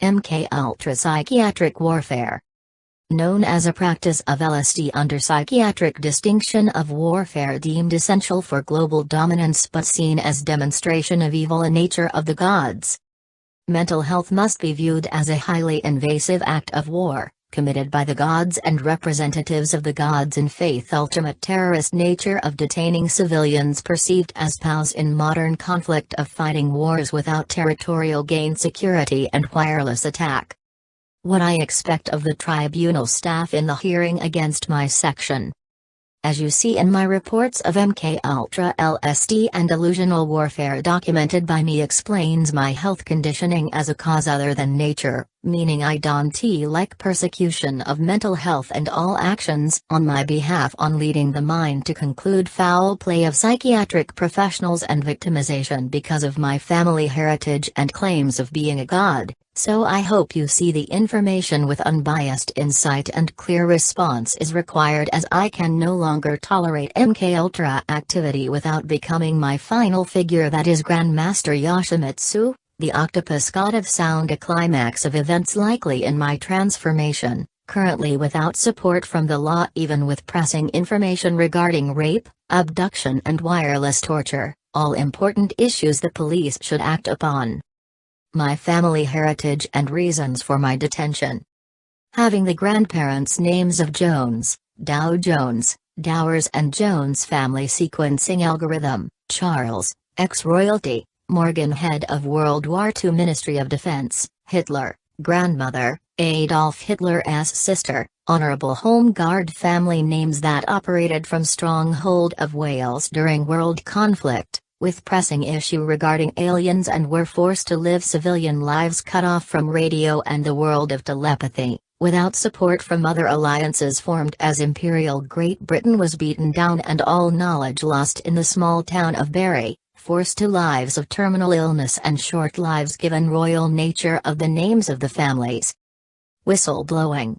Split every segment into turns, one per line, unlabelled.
MK-Ultra psychiatric warfare. Known as a practice of LSD under psychiatric distinction of warfare deemed essential for global dominance but seen as demonstration of evil in nature of the gods. Mental health must be viewed as a highly invasive act of war, committed by the gods and representatives of the gods in faith. Ultimate terrorist nature of detaining civilians perceived as POWs in modern conflict of fighting wars without territorial gain, security and wireless attack. What I expect of the tribunal staff in the hearing against my section. As you see in my reports of MK-Ultra LSD and delusional warfare documented by me explains my health conditioning as a cause other than nature, meaning I don't like persecution of mental health and all actions on my behalf on leading the mind to conclude foul play of psychiatric professionals and victimization because of my family heritage and claims of being a god. So I hope you see the information with unbiased insight and clear response is required, as I can no longer tolerate MK-Ultra activity without becoming my final figure, that is Grandmaster Yoshimitsu, the octopus god of sound, a climax of events likely in my transformation, currently without support from the law even with pressing information regarding rape, abduction and wireless torture, all important issues the police should act upon. My family heritage and reasons for my detention. Having the grandparents' names of Jones, Dow Jones, Dowers and Jones family sequencing algorithm, Charles, ex-royalty, Morgan head of World War II Ministry of Defense, Hitler, grandmother, Adolf Hitler's sister, Honorable Home Guard family names that operated from Stronghold of Wales during world conflict, with pressing issue regarding aliens and were forced to live civilian lives cut off from radio and the world of telepathy, without support from other alliances formed as Imperial Great Britain was beaten down and all knowledge lost in the small town of Barry, forced to lives of terminal illness and short lives given royal nature of the names of the families. Whistleblowing.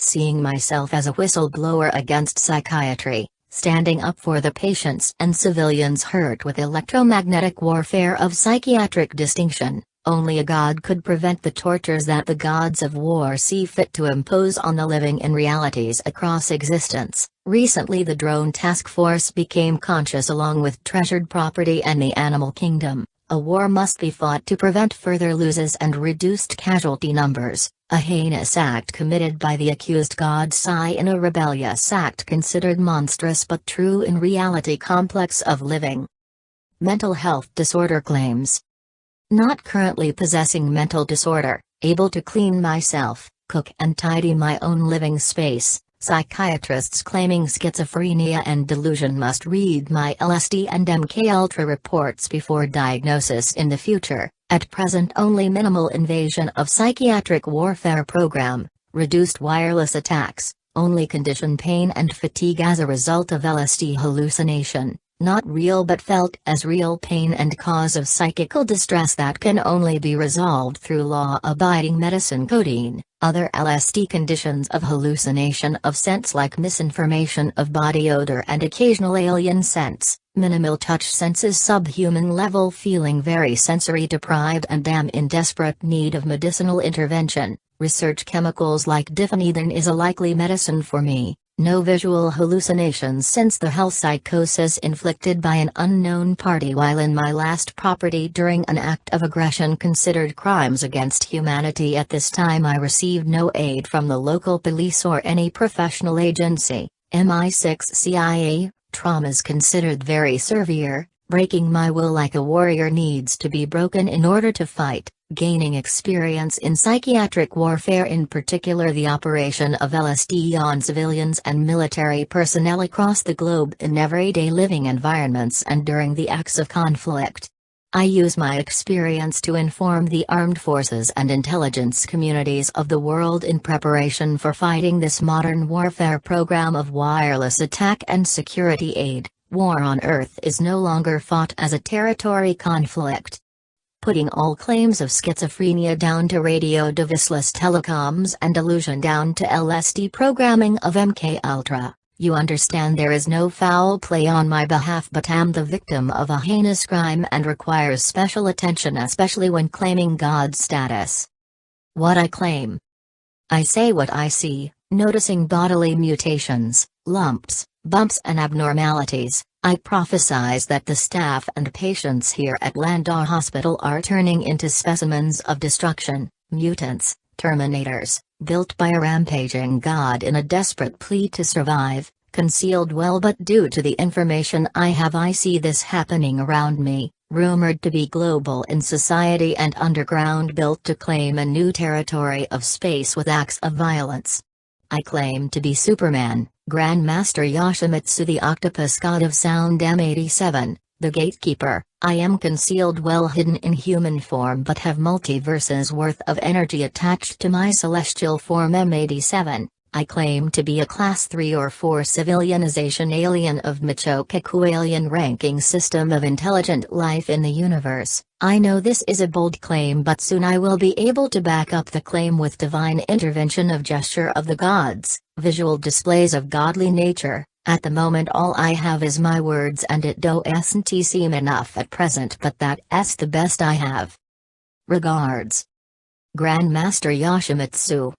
Seeing myself as a whistleblower against psychiatry, standing up for the patients and civilians hurt with electromagnetic warfare of psychiatric distinction. Only a god could prevent the tortures that the gods of war see fit to impose on the living in realities across existence. Recently the drone task force became conscious along with treasured property and the animal kingdom. A war must be fought to prevent further losses and reduced casualty numbers, a heinous act committed by the accused god Psy in a rebellious act considered monstrous but true in reality complex of living. Mental health disorder claims. Not currently possessing mental disorder, able to clean myself, cook and tidy my own living space. Psychiatrists claiming schizophrenia and delusion must read my LSD and MK-Ultra reports before diagnosis in the future. At present only minimal invasion of psychiatric warfare program, reduced wireless attacks, only condition pain and fatigue as a result of LSD hallucination, not real but felt as real pain and cause of psychical distress that can only be resolved through law-abiding medicine. Codeine. Other LSD conditions of hallucination of sense like misinformation of body odor and occasional alien sense, minimal touch senses, subhuman level feeling, very sensory deprived and am in desperate need of medicinal intervention. Research chemicals like diphenhydrin is a likely medicine for me. No visual hallucinations since the health psychosis inflicted by an unknown party while in my last property during an act of aggression considered crimes against humanity. At this time I received no aid from the local police or any professional agency. MI6 CIA, traumas considered very severe, breaking my will like a warrior needs to be broken in order to fight. Gaining experience in psychiatric warfare, in particular the operation of LSD on civilians and military personnel across the globe in everyday living environments and during the acts of conflict. I use my experience to inform the armed forces and intelligence communities of the world in preparation for fighting this modern warfare program of wireless attack and security aid. War on Earth is no longer fought as a territory conflict. Putting all claims of schizophrenia down to radio deviceless telecoms and delusion down to LSD programming of MK-Ultra, you understand there is no foul play on my behalf but am the victim of a heinous crime and requires special attention, especially when claiming God status. What I claim. I say what I see, noticing bodily mutations, lumps, bumps and abnormalities. I prophesize that the staff and patients here at Landau Hospital are turning into specimens of destruction, mutants, terminators, built by a rampaging god in a desperate plea to survive, concealed well, but due to the information I have I see this happening around me, rumored to be global in society and underground, built to claim a new territory of space with acts of violence. I claim to be Superman, Grandmaster Yoshimitsu, the octopus god of sound M87, the gatekeeper. I am concealed, well hidden in human form, but have multiverses worth of energy attached to my celestial form M87. I claim to be a Class 3 or 4 civilization alien of Michokaku alien ranking system of intelligent life in the universe. I know this is a bold claim, but soon I will be able to back up the claim with divine intervention of gesture of the gods, visual displays of godly nature. At the moment all I have is my words, and it doesn't seem enough at present, but that's the best I have. Regards. Grandmaster Yoshimitsu.